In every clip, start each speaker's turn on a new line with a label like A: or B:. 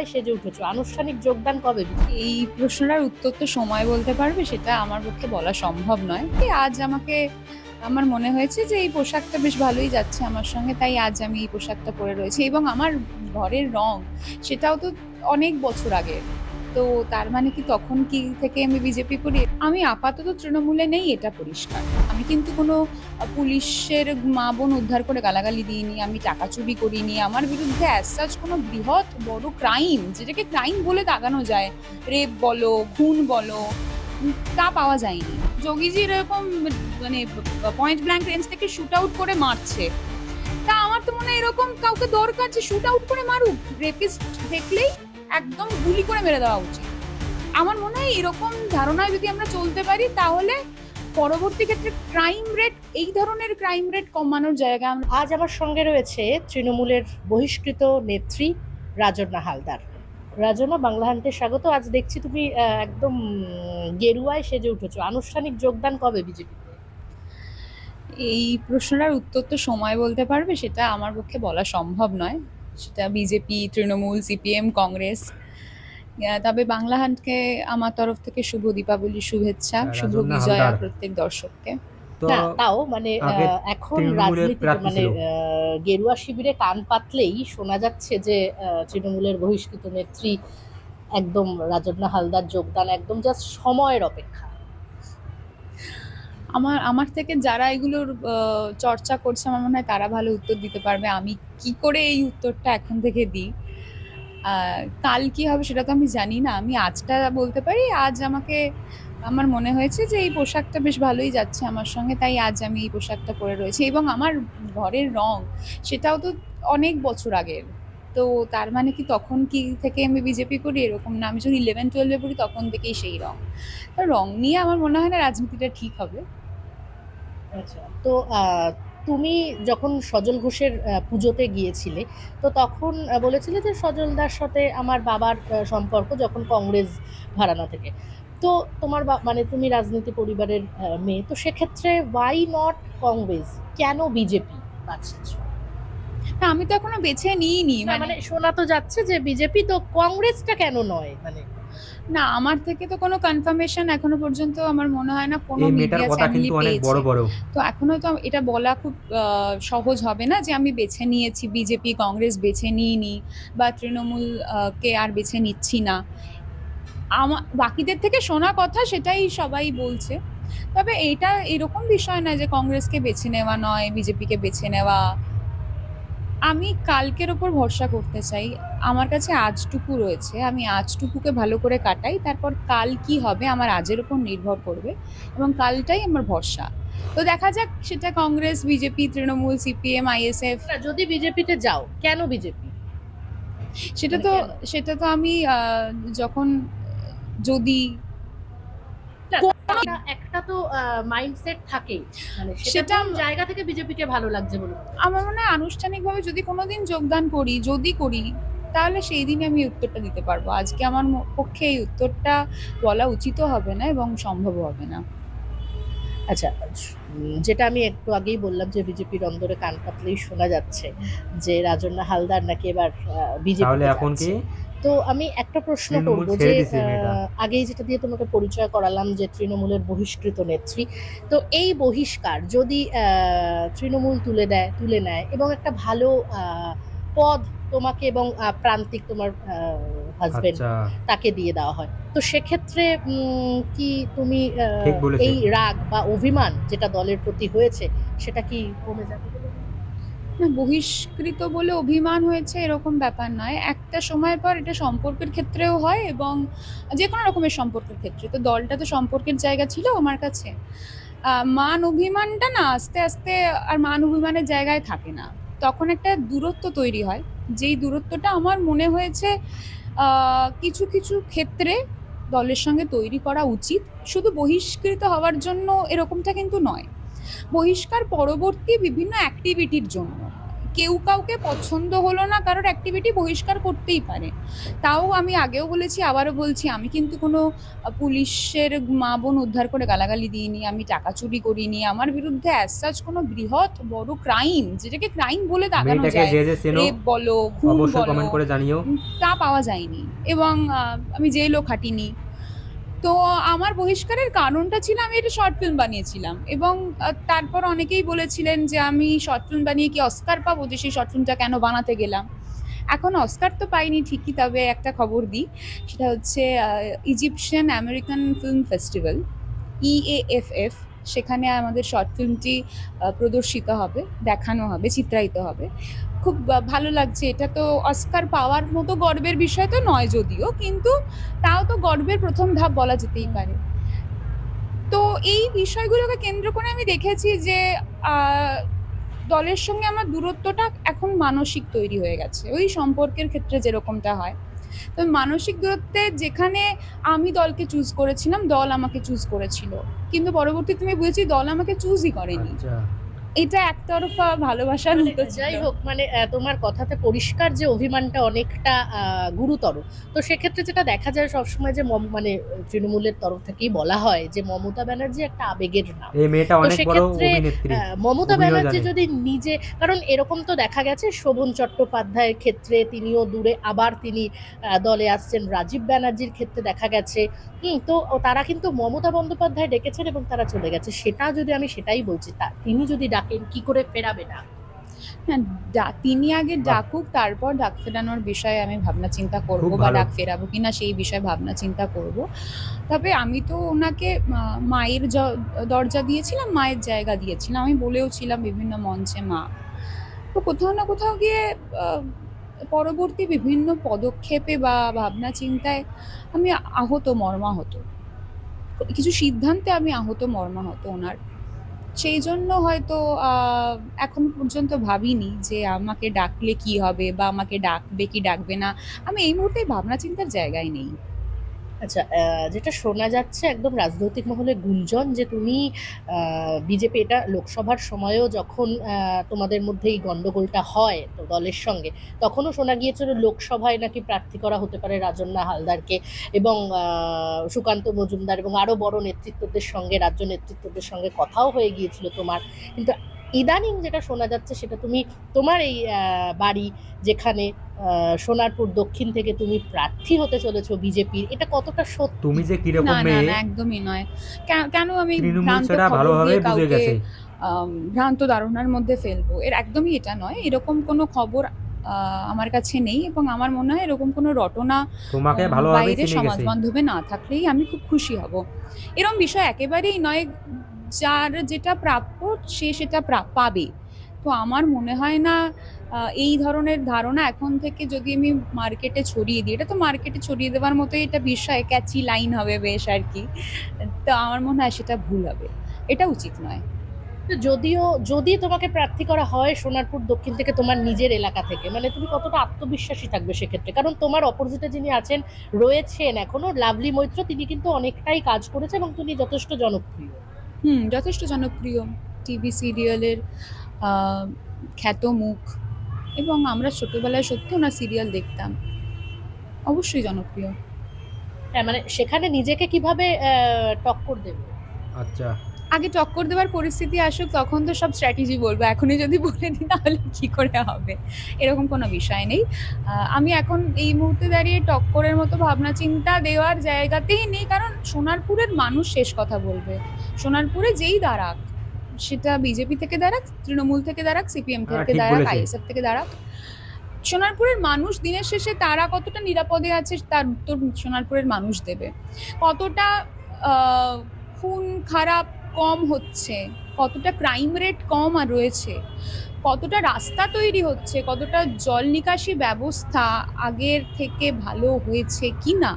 A: গেরুয়ায় সেজে উঠেছো, আনুষ্ঠানিক যোগদান কবে?
B: এই প্রশ্নটার উত্তর তো সময় বলতে পারবে, সেটা আমার পক্ষে বলা সম্ভব নয়। আজ আমাকে আমার মনে হয়েছে যে এই পোশাকটা বেশ ভালোই যাচ্ছে আমার সঙ্গে, তাই আজ আমি এই পোশাকটা পরে রয়েছি। এবং আমার ঘরের রং সেটাও তো অনেক বছর আগের। তো তার মানে কি তখন কি থেকে আমি বিজেপি করি? আমি আপাতত তৃণমূলে নেই, এটা পরিষ্কার। আমি কিন্তু কোনো পুলিশের মা বোন উদ্ধার করে গালাগালি দিইনি, আমি টাকা চুরি করিনি, আমার বিরুদ্ধে অ্যাজ সাচ কোনো বৃহৎ বড় ক্রাইম, যেটাকে ক্রাইম বলে দাগানো যায়, রেপ বলো, খুন বলো, তা পাওয়া যায়নি। যোগীজি এরকম মানে পয়েন্ট ব্ল্যাঙ্ক রেঞ্জ থেকে শুট আউট করে মারছে, তা আমার তো মনে হয় এরকম কাউকে দরকার যে শুট আউট করে মারুক। রেপিস্ট দেখলেই একদম গুলি করে মেরে দেওয়া উচিত। আমার মনে হয় এরকম ধারণায় যদি আমরা চলতে পারি, তাহলে পরবর্তী ক্ষেত্রে ক্রাইম রেট, এই ধরনের ক্রাইম রেট কমানোর জায়গা।
A: আজ আমার সঙ্গে রয়েছে তৃণমূলের বহিষ্কৃত নেত্রী রাজন্না হালদার। রাজন্না, বাংলা হান্টে স্বাগত। আজ দেখছি তুমি একদম গেরুয়ায় সেজে উঠেছো, আনুষ্ঠানিক যোগদান কবে বিজেপিতে?
B: এই প্রশ্নটার উত্তর তো সময় বলতে পারবে, সেটা আমার পক্ষে বলা সম্ভব নয়। সেটা বিজেপি, তৃণমূল, সিপিএম, কংগ্রেস। তবে বাংলা হান্টকে আমার তরফ থেকে শুভ দীপাবলির শুভেচ্ছা, শুভ
C: রাজন্না
B: বিজয়া
C: হালদার
B: প্রত্যেক দর্শককে।
C: তো
A: না, তাও মানে
C: আগে
A: এখন
C: তৃণমূলের
A: রাজনীতিতে
C: প্রার্থী
A: মানে
C: ছিল।
A: গেরুয়া শিবিরে কান পাতলেই শোনা যাচ্ছে যে তৃণমূলের বহিষ্কৃত নেত্রী একদম রাজন্না হালদার যোগদান একদম জাস্ট সময়ের অপেক্ষা।
B: আমার আমার থেকে যারা এগুলোর চর্চা করছে, আমার মনে হয় তারা ভালো উত্তর দিতে পারবে। আমি কি করে এই উত্তরটা এখন থেকে দিই? কাল কি হবে সেটা তো আমি জানি না। আমি আজটা বলতে পারি, আজ আমাকে আমার মনে হয়েছে যে এই পোশাকটা বেশ ভালোই যাচ্ছে আমার সঙ্গে, তাই আজ আমি এই পোশাকটা পরে রয়েছি। এবং আমার ঘরের রং সেটাও তো অনেক বছর আগের। তো তার মানে কি তখন কি থেকে আমি বিজেপি করি এরকম না। আমি যখন 11-12-এ পড়ি তখন থেকেই সেই রং। তো রং নিয়ে আমার মনে হয় না রাজনীতিটা ঠিক হবে।
A: আচ্ছা, তো তুমি যখন সজল ঘোষের পুজোতে গিয়েছিলে, তো তখন বলেছিলে যে সজলদার সাথে আমার বাবার সম্পর্ক যখন কংগ্রেস ঘরানা থেকে। তো তোমার মানে তুমি রাজনীতি পরিবারের মেয়ে, তো সেক্ষেত্রে ওয়াই নট কংগ্রেস, কেন বিজেপি বাঁচছো?
B: না, আমি তো এখনো বেছে নিইনি।
A: না মানে শোনা তো যাচ্ছে যে বিজেপি, তো কংগ্রেসটা কেন নয় মানে?
B: না, আমার থেকে তো কোনো কনফার্মেশন এখনো পর্যন্ত আমার মনে হয় না কোনো
C: এই মেয়েটার
B: মিডিয়া
C: কথা
B: চ্যানেলই
C: কিন্তু অনেক
B: পেয়েছে।
C: বড় বড়।
B: তো এখনো তো এটা বলা খুব সহজ হবে না যে আমি বেছে নিয়েছি বিজেপি, কংগ্রেস বেছে নিইনি, বা তৃণমূল কে আর বেছে নিচ্ছি না। আমার বাকিদের থেকে শোনা কথা সেটাই সবাই বলছে। তবে এটা এরকম বিষয় না যে কংগ্রেসকে বেছে নেওয়া নয়, বিজেপিকে বেছে নেওয়া। আমি কালকের ওপর ভরসা করতে চাই। আমার কাছে আজটুকু রয়েছে, আমি আজটুকুকে ভালো করে কাটাই, তারপর কাল কি হবে আমার আজের ওপর নির্ভর করবে, এবং কালটাই আমার ভরসা। তো দেখা যাক, সেটা Congress, BJP, Trinamool, CPM, ISF.
A: না, যদি বিজেপিতে যাও, কেন বিজেপি?
B: সেটা
A: মানে
B: তো
A: কেন?
B: সেটা তো আমি যখন যদি
A: না, একটা তো মাইন্ডসেট থাকেই, মানে সেটা
B: সেটা
A: কোন জায়গা থেকে বিজেপিকে ভালো লাগছে বলুন?
B: আমার মনে হয় আনুষ্ঠানিকভাবে যদি কোনোদিন যোগদান করি, যদি করি, তাহলে সেই দিনই আমি উত্তরটা দিতে পারবো। আজকে আমার পক্ষে এই উত্তরটা বলা উচিতও হবে না এবং সম্ভবও হবে না।
A: আচ্ছা, যেটা আমি একটু আগেই বললাম যে বিজেপির অন্দরে কান পাতলেই শোনা যাচ্ছে যে রাজন্না হালদার নাকি এবার
C: তাহলে
A: বিজেপিতে
C: এখন কি
A: যাচ্ছে। তো আমি একটা প্রশ্ন
C: তৃণমূল
A: করব যে
C: ছেড়ে দিছে মেয়েটা?
A: আগেই যেটা দিয়ে তোমাকে পরিচয় করালাম যে তৃণমূলের বহিষ্কৃত নেত্রী, তো এই বহিষ্কার যদি তৃণমূল তুলে নেয় এবং একটা ভালো পদ তোমাকে এবং প্রান্তিক তোমার হাজবেন্ড
C: আচ্ছা,
A: তাকে দিয়ে দেওয়া হয়, তো সেক্ষেত্রে কি তুমি
C: ঠিক বলেছে।
A: এই রাগ বা অভিমান যেটা দলের প্রতি হয়েছে সেটা কি কমে যাবে?
B: না, বহিষ্কৃত বলে অভিমান হয়েছে এরকম ব্যাপার নয়। একটা সময়ের পর এটা সম্পর্কের ক্ষেত্রেও হয়, এবং যে কোনো রকমের সম্পর্কের ক্ষেত্রে। তো দলটা তো সম্পর্কের জায়গা ছিল আমার কাছে। মান অভিমানটা না আস্তে আস্তে আর মান অভিমানের জায়গায় থাকে না, তখন একটা দূরত্ব তৈরি হয়। যেই দূরত্বটা আমার মনে হয়েছে কিছু কিছু ক্ষেত্রে দলের সঙ্গে তৈরি করা উচিত। শুধু বহিষ্কৃত হওয়ার জন্য এরকমটা কিন্তু নয়, বহিষ্কার পরবর্তী বিভিন্ন অ্যাক্টিভিটির জন্য। কেউ কাউকে পছন্দ হলো না, কারোর অ্যাক্টিভিটি বহিষ্কার করতেই পারে। তাও আমি আগেও বলেছি, আবারও বলছি, আমি কিন্তু কোনো পুলিশের মা বোন উদ্ধার করে গালাগালি দিইনি, আমি টাকা চুরি করিনি, আমার বিরুদ্ধে অ্যাজ সাচ কোনো বৃহৎ বড় ক্রাইম, যেটাকে ক্রাইম বলে দাগানো
C: মেয়েটাকে
B: যায়,
C: যে চেনো
B: রেপ বলো, খুন
C: অবশ্যই
B: বলো,
C: কমেন্ট করে জানিও।
B: তা পাওয়া যায়নি। এবং আমি জেলও খাটিনি। তো আমার বহিষ্কারের কারণটা ছিল আমি একটা শর্ট ফিল্ম বানিয়েছিলাম, এবং তারপর অনেকেই বলেছিলেন যে আমি শর্ট ফিল্ম বানিয়ে কি অস্কার পাবো, যে সেই শর্ট ফিল্মটা কেন বানাতে গেলাম। এখন অস্কার তো পাইনি ঠিকই, তবে একটা খবর দিই, সেটা হচ্ছে Egyptian American film festival, EAFF, সেখানে আমাদের শর্ট ফিল্মটি প্রদর্শিত হবে, দেখানো হবে, চিত্রায়িত হবে। খুব ভালো লাগছে। এটা তো অস্কার পাওয়ার মতো গর্বের বিষয় তো নয় যদিও, কিন্তু তাও তো গর্বের প্রথম ধাপ বলা যেতেই পারে। তো এই বিষয়গুলোকে কেন্দ্র করে আমি দেখেছি যে দলের সঙ্গে আমার দূরত্বটা এখন মানসিক তৈরি হয়ে গেছে, ওই সম্পর্কের ক্ষেত্রে যেরকমটা হয়। তো মানসিক দূরত্বে, যেখানে আমি দলকে চুজ করেছিলাম, দল আমাকে চুজ করেছিল, কিন্তু পরবর্তীতে আমি বুঝেছি দল আমাকে চুজই করেনি।
C: আচ্ছা,
B: এটা একতরফা ভালোবাসার মতো ছিল।
A: যাই হোক, মানে তোমার কথাতে পরিষ্কার যে অভিমানটা অনেকটা গুরুতর। তো সেক্ষেত্রে যেটা দেখা যায় সবসময় যে মানে তৃণমূলের তরফ থেকেই বলা হয় যে মমতা ব্যানার্জি একটা আবেগের নাম।
C: এই মেয়েটা
A: তো
C: অনেক বড়
A: সেক্ষেত্রে
C: অভিনেত্রী,
A: মমতা
C: অভিনয়
A: ব্যানার্জি
C: জানে।
A: যদি নিজে, কারণ এরকম তো দেখা গেছে শোভন চট্টোপাধ্যায়ের ক্ষেত্রে তিনিও দূরে, আবার তিনি দলে আসছেন, রাজীব ব্যানার্জির ক্ষেত্রে দেখা গেছে। তো তারা কিন্তু মমতা বন্দ্যোপাধ্যায় ডেকেছেন এবং তারা চলে গেছে। সেটা যদি আমি সেটাই বলছি, তিনি যদি ডাকেন কি করে ফেরাবে না?
B: হ্যাঁ, তিনি আগে
C: বাহ,
B: ডাকুক, তারপর ডাক ফেরানোর বিষয়ে আমি ভাবনা চিন্তা করব,
C: খুব
B: বা
C: ভালো।
B: ডাক ফেরাবো কিনা সেই বিষয়ে ভাবনা চিন্তা করব। তবে আমি তো ওনাকে মায়ের দরজা দিয়েছিলাম, মায়ের জায়গা দিয়েছিলাম, আমি বলেও ছিলাম বিভিন্ন মঞ্চে মা। তো কোথাও না কোথাও গিয়ে আহ, পরবর্তী বিভিন্ন পদক্ষেপে বা ভাবনা চিন্তায় আমি আহত, মর্মাহত, কিছু সিদ্ধান্তে আমি আহত, মর্মাহত ওনার। সেই জন্য হয়তো এখন পর্যন্ত ভাবিনি যে আমাকে ডাকলে কি হবে, বা আমাকে ডাকবে কি ডাকবে না। আমি এই মুহূর্তে ভাবনা চিন্তার জায়গায় নেই।
A: আচ্ছা, যেটা শোনা যাচ্ছে একদম রাজনৈতিক মহলে গুঞ্জন যে তুমি বিজেপি, এটা লোকসভার সময়ও যখন তোমাদের মধ্যে এই গন্ডগোলটা হয় তো দলের সঙ্গে, তখনও শোনা গিয়েছিল লোকসভায় নাকি প্রার্থী করা হতে পারে রাজন্না হালদারকে, এবং সুকান্ত মজুমদার এবং আরো বড় নেতৃত্বদের সঙ্গে, রাজ্য নেতৃত্বদের সঙ্গে কথাও হয়ে গিয়েছিল তোমার। কিন্তু ইদানিং যেটা শোনা যাচ্ছে সেটা তুমি, তোমার এই বাড়ি যেখানে সোনারপুর দক্ষিণ থেকে তুমি প্রার্থী হতে চলেছো বিজেপির, এটা কতটা সত্যি?
C: তুমি যে কিরকম
B: না না
C: মেয়ে
B: না, একদমই নয়। কেন আমি
C: তৃণমূল
B: ভ্রান্ত
C: সেটা
B: খবর
C: ভালোভাবে
B: দিয়ে
C: বুঝে
B: কাউকে
C: গেছে।
B: ভ্রান্ত ধারণার মধ্যে ফেলবো, একদমই এটা নয়। এরকম কোনো খবর আমার কাছে নেই, এবং আমার মনে হয় এরকম কোনো রটনা
C: তোমাকে ভালোভাবে
B: বাইরে
C: চিনে
B: সমাজ
C: গেছে।
B: বান্ধবে না থাকলেই আমি খুব খুশি হব। এরকম বিষয় একেবারেই নয়। যার যেটা প্রাপ্য সে সেটা পাবে। তো আমার মনে হয় না এই ধরনের ধারণা এখন থেকে যদি আমি মার্কেটে ছড়িয়ে দিই, এটা তো মার্কেটে ছড়িয়ে দেওয়ার মতোই এটা বিষয়, ক্যাচি লাইন হবে বেশ আর কি। তো আমার মনে হয় সেটা ভুল হবে, এটা উচিত নয়।
A: তো যদিও যদি তোমাকে প্রার্থী করা হয় সোনারপুর দক্ষিণ থেকে, তোমার নিজের এলাকা থেকে, মানে তুমি কতটা আত্মবিশ্বাসী থাকবে সেক্ষেত্রে? কারণ তোমার অপোজিটে যিনি আছেন, রয়েছেন এখনো, লাভলি মৈত্র, তিনি কিন্তু অনেকটাই কাজ করেছে এবং তিনি যথেষ্ট জনপ্রিয়।
B: যথেষ্ট জনপ্রিয়, টিভি সিরিয়ালের খ্যাত মুখ, এবং আমরা ছোটবেলায় সত্যি ওনার সিরিয়াল দেখতাম, অবশ্যই জনপ্রিয়।
A: হ্যাঁ, মানে সেখানে নিজেকে কিভাবে টক্কর দেবে?
C: আচ্ছা,
B: আগে টক্কর দেওয়ার পরিস্থিতি আসুক, তখন তো সব স্ট্র্যাটেজি বলবো, এখনই যদি বলে দিই তাহলে কি করে হবে, এরকম কোনো বিষয় নেই। আমি এখন এই মুহূর্তে দাঁড়িয়ে টক্করের মতো ভাবনা চিন্তা দেওয়ার জায়গাতেই নেই, কারণ সোনারপুরের মানুষ শেষ কথা বলবে। সোনারপুরে যেই দাঁড়াক, সেটা বিজেপি থেকে দাঁড়াক, তৃণমূল থেকে দাঁড়াক, সিপিএম
C: হ্যাঁ
B: থেকে
C: ঠিক
B: দাঁড়াক,
C: বলেছে।
B: আইএসএফ থেকে দাঁড়াক, সোনারপুরের মানুষ দিনের শেষে তারা কতটা নিরাপদে আছে তার উত্তর সোনারপুরের মানুষ দেবে। কতটা খুন খারাপ কম হচ্ছে, কতটা ক্রাইম রেট কম আর রয়েছে, কতটা রাস্তা তৈরি হচ্ছে, কতটা জল নিকাশি ব্যবস্থা আগের থেকে ভালো হয়েছে কি না,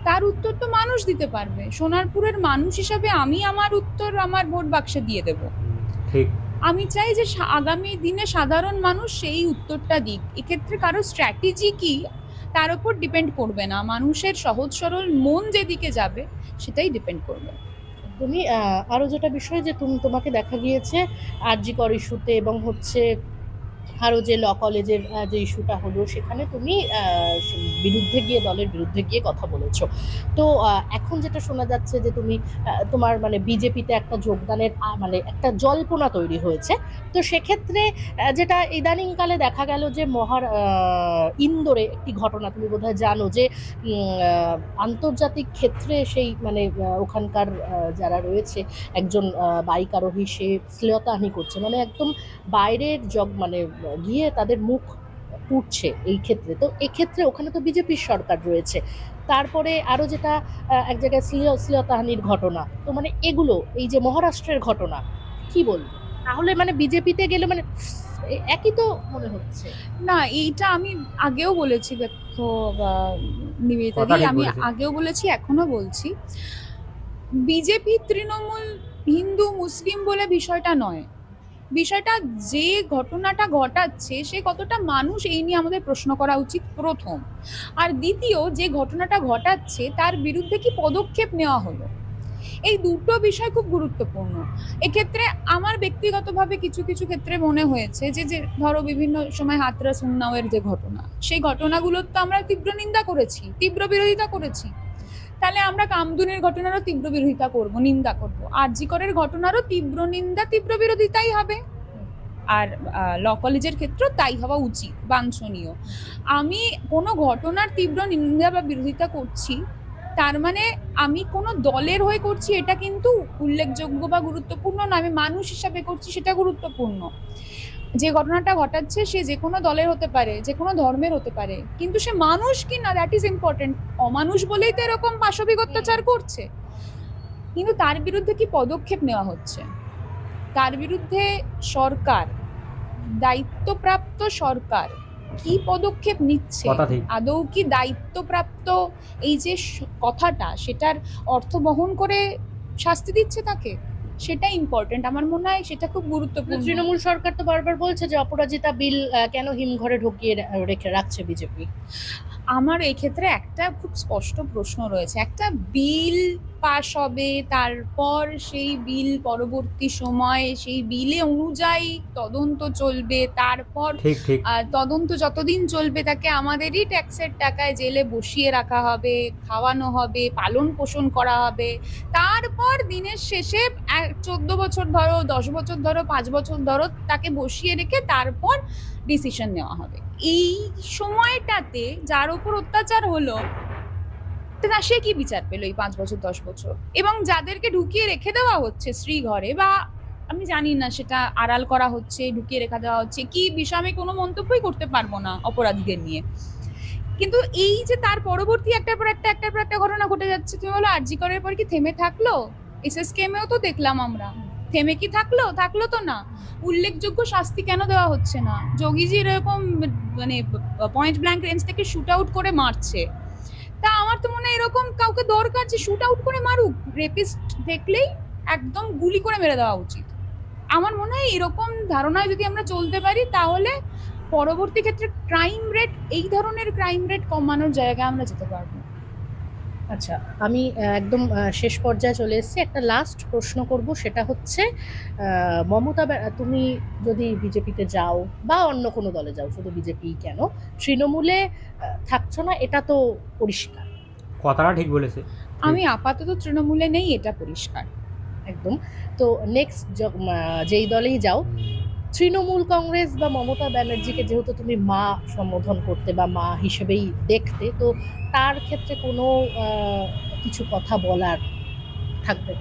B: তার উত্তর তো মানুষ দিতে পারবে। সোনারপুরের মানুষ হিসাবে আমি আমার উত্তর আমার ভোট বাক্সে দিয়ে দেব।
C: ঠিক।
B: আমি চাই যে আগামী দিনে সাধারণ মানুষ সেই উত্তরটা দিক। এক্ষেত্রে কারো স্ট্র্যাটেজি কি তার উপর ডিপেন্ড করবে না, মানুষের সহজ সরল মন যেদিকে যাবে সেটাই ডিপেন্ড করবে।
A: তুমি আরো যেটা বিষয় যে তোমাকে দেখা গিয়েছে আরজি কর ইস্যুতে এবং হচ্ছে আরও যে ল কলেজের যে ইস্যুটা হলো সেখানে তুমি বিরুদ্ধে গিয়ে, দলের বিরুদ্ধে গিয়ে কথা বলেছো। তো এখন যেটা শোনা যাচ্ছে যে তুমি তোমার মানে বিজেপিতে একটা যোগদানের মানে একটা জল্পনা তৈরি হয়েছে। তো সেক্ষেত্রে যেটা ইদানিংকালে দেখা গেল যে ইন্দোরে একটি ঘটনা, তুমি বোধহয় জানো যে আন্তর্জাতিক ক্ষেত্রে সেই মানে ওখানকার যারা রয়েছে, একজন বাইক আরোহী সে শ্লীলতাহানি করছে, মানে একদম বাইরের মানে গিয়ে তাদের মুখ পুড়ছে এই ক্ষেত্রে। তো এক্ষেত্রে ওখানে তো বিজেপির সরকার রয়েছে। তারপরে আরো যেটা এক জায়গায় শ্লীলতাহানির ঘটনা, তো মানে এগুলো এই যে মহারাষ্ট্রের ঘটনা, কি বলবো? তাহলে মানে বিজেপিতে গেলে মানে একই তো মনে হচ্ছে।
B: না, এইটা আমি আগেও বলেছি, দেখো নিবেদিতা
C: কথা
B: দি,
C: ঠিক
B: আমি
C: বলেছে।
B: আগেও বলেছি, এখনো বলছি, বিজেপি তৃণমূল হিন্দু মুসলিম বলে বিষয়টা নয়। বিষয়টা যে ঘটনাটা ঘটাচ্ছে সে কতটা মানুষ, এই নিয়ে আমাদের প্রশ্ন করা উচিত প্রথম। আর দ্বিতীয়, যে ঘটনাটা ঘটাচ্ছে তার বিরুদ্ধে কি পদক্ষেপ নেওয়া হলো, এই দুটো বিষয় খুব গুরুত্বপূর্ণ। এক্ষেত্রে আমার ব্যক্তিগতভাবে কিছু কিছু ক্ষেত্রে মনে হয়েছে যে যে ধরো বিভিন্ন সময় হাতরাস উন্নাওয়ের যে ঘটনা, সেই ঘটনাগুলোর তো আমরা তীব্র নিন্দা করেছি, তীব্র বিরোধিতা করেছি। তাহলে আমরা কামদুনির ঘটনারও তীব্র বিরোধিতা করব, নিন্দা করব, আরজি করের ঘটনারও তীব্র নিন্দা তীব্র বিরোধিতাই হবে। আর ল কলেজের ক্ষেত্রেও তাই হওয়া উচিত, বাঞ্ছনীয়। আমি কোনো ঘটনার তীব্র নিন্দা বা বিরোধিতা করছি, তার মানে আমি কোনো দলের হয়ে করছি এটা কিন্তু উল্লেখযোগ্য বা গুরুত্বপূর্ণ না, আমি মানুষ হিসাবে করছি সেটা গুরুত্বপূর্ণ। যে ঘটনাটা ঘটাচ্ছে সে যে কোনো দলের হতে পারে, যে কোনো ধর্মের হতে পারে, কিন্তু সে মানুষ কি না, দ্যাট ইজ ইম্পর্টেন্ট। অমানুষ বলেই তো এরকম পাশবিক অত্যাচার করছে, কিন্তু তার বিরুদ্ধে কি পদক্ষেপ নেওয়া হচ্ছে, তার বিরুদ্ধে সরকার, দায়িত্বপ্রাপ্ত সরকার কি পদক্ষেপ নিচ্ছে,
C: কথা ঠিক।
B: আদৌ কি দায়িত্বপ্রাপ্ত এই যে কথাটা সেটার অর্থ বহন করে শাস্তি দিচ্ছে তাকে, সেটা ইম্পর্টেন্ট। আমার মনে হয় সেটা খুব গুরুত্বপূর্ণ।
A: তৃণমূল সরকার তো বারবার বলছে যে অপরাজিতা বিল কেন হিমঘরে ঢুকিয়ে রেখে রাখছে বিজেপি।
B: আমার এই ক্ষেত্রে একটা খুব স্পষ্ট প্রশ্ন রয়েছে। একটা বিল পাশ হবে, তারপর সেই বিল পরবর্তী সময়ে সেই বিলে অনুযায়ী তদন্ত চলবে, তারপর
C: ঠিক ঠিক।
B: তদন্ত যতদিন চলবে তাকে আমাদেরই ট্যাক্সের টাকায় জেলে বসিয়ে রাখা হবে, খাওয়ানো হবে, পালন পোষণ করা হবে, তারপর দিনের শেষে 14 বছর ধরো, 10 বছর ধরো, 5 বছর ধরো তাকে বসিয়ে রেখে তারপর ডিসিশন নেওয়া হবে। এই সময়টাতে যার উপর অত্যাচার হলো তা সে কি বিচার পেলো এই 5 বছর 10 বছর? এবং যাদেরকে ঢুকিয়ে রেখে দেওয়া হচ্ছে শ্রীঘরে, বা আমি জানি না সেটা আড়াল করা হচ্ছে, ঢুকিয়ে রেখে দেওয়া হচ্ছে কি বিষয়, আমি কোনো মন্তব্যই করতে পারবো না অপরাধীদের নিয়ে। কিন্তু এই যে তার পরবর্তী একটার পর একটা ঘটনা ঘটে যাচ্ছে, তুমি বলো আরজি করার পর কি থেমে থাকলো? এসএসকেএমেও তো দেখলাম আমরা, থেমে কি থাকলো তো না। উল্লেখযোগ্য শাস্তি কেন দেওয়া হচ্ছে না? যোগীজি এরকম মানে পয়েন্ট ব্ল্যাঙ্ক রেঞ্জ থেকে শুট আউট করে মারছে, তা আমার তো মনে হয় এরকম কাউকে দরকার যে শুট আউট করে মারুক, রেপিস্ট দেখলেই একদম গুলি করে মেরে দেওয়া উচিত। আমার মনে হয় এরকম ধারণায় যদি আমরা চলতে পারি তাহলে পরবর্তী ক্ষেত্রে ক্রাইম রেট, এই ধরনের ক্রাইম রেট কমানোর জায়গায় আমরা যেতে পারবো।
A: আচ্ছা, আমি একদম শেষ পর্যায়ে চলে এসেছি, একটা লাস্ট প্রশ্ন করব, সেটা হচ্ছে তুমি যদি বিজেপিতে যাও বা অন্য কোনো দলে যাও, শুধু বিজেপি কেন, তৃণমূলে থাকছো না এটা তো পরিষ্কার।
C: কথাটা ঠিক বলেছে।
B: আমি আপাতত তৃণমূলে নেই, এটা পরিষ্কার।
A: একদম। তো নেক্সট যেই দলেই যাও, তৃণমূল কংগ্রেস বা মমতা ব্যানার্জিকে যেহেতু তুমি মা সম্বোধন করতে বা মা হিসেবেই দেখতে, তো তার ক্ষেত্রে কোনো কিছু কথা বলার থাকবে?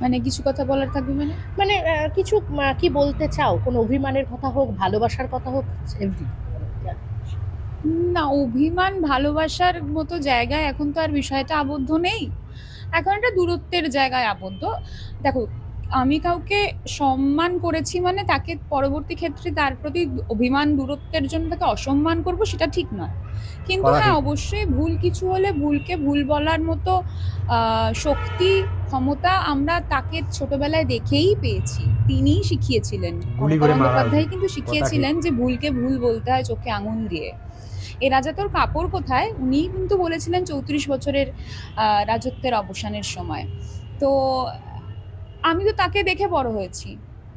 B: মানে কিছু কথা বলার থাকবে মানে
A: মানে কিছু কি বলতে চাও? কোনো অভিমানের কথা হোক, ভালোবাসার কথা হোক, এভরি।
B: না, অভিমান ভালোবাসার মতো জায়গায় এখন তো আর বিষয়টা আবদ্ধ নেই, এখন একটা দূরত্বের জায়গায় আবদ্ধ। দেখো, আমি কাউকে সম্মান করেছি মানে তাকে পরবর্তী ক্ষেত্রে তার প্রতি অভিমান, দূরত্বের জন্য তাকে অসম্মান করব, সেটা ঠিক নয়। কিন্তু
C: কথা
B: হ্যাঁ,
C: ঠিক।
B: অবশ্যই ভুল কিছু হলে ভুলকে ভুল বলার মতো শক্তি, ক্ষমতা আমরা তাকে ছোটবেলায় দেখেই পেয়েছি। তিনিই শিখিয়েছিলেন,
C: গুলি
B: মমতা
C: করে মারা
B: বন্দ্যোপাধ্যায়
C: উচিত।
B: কিন্তু
C: কথা
B: শিখিয়েছিলেন যে ভুলকে ভুল বলতে হয় চোখে আঙুল দিয়ে। এ রাজা তোর কাপড় কোথায়, উনি কিন্তু বলেছিলেন 34 বছরের রাজত্বের অবসানের সময়। তো আমি তো তাকে দেখে বড় হয়েছি,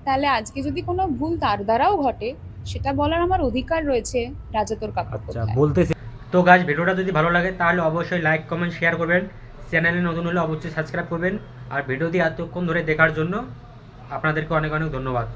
B: তাহলে আজকে যদি কোনো ভুল তার দ্বারাও ঘটে সেটা বলার আমার অধিকার রয়েছে, রাজা তোর কাপড়
C: আচ্ছা
B: কোথায়।
C: বলতেছি। তো গাইজ ভিডিওটা যদি ভালো লাগে তাহলে অবশ্যই লাইক কমেন্ট শেয়ার করবেন, চ্যানেলে নতুন হলে অবশ্যই সাবস্ক্রাইব করবেন, আর ভিডিওটি এতক্ষণ ধরে দেখার জন্য আপনাদেরকে অনেক অনেক ধন্যবাদ।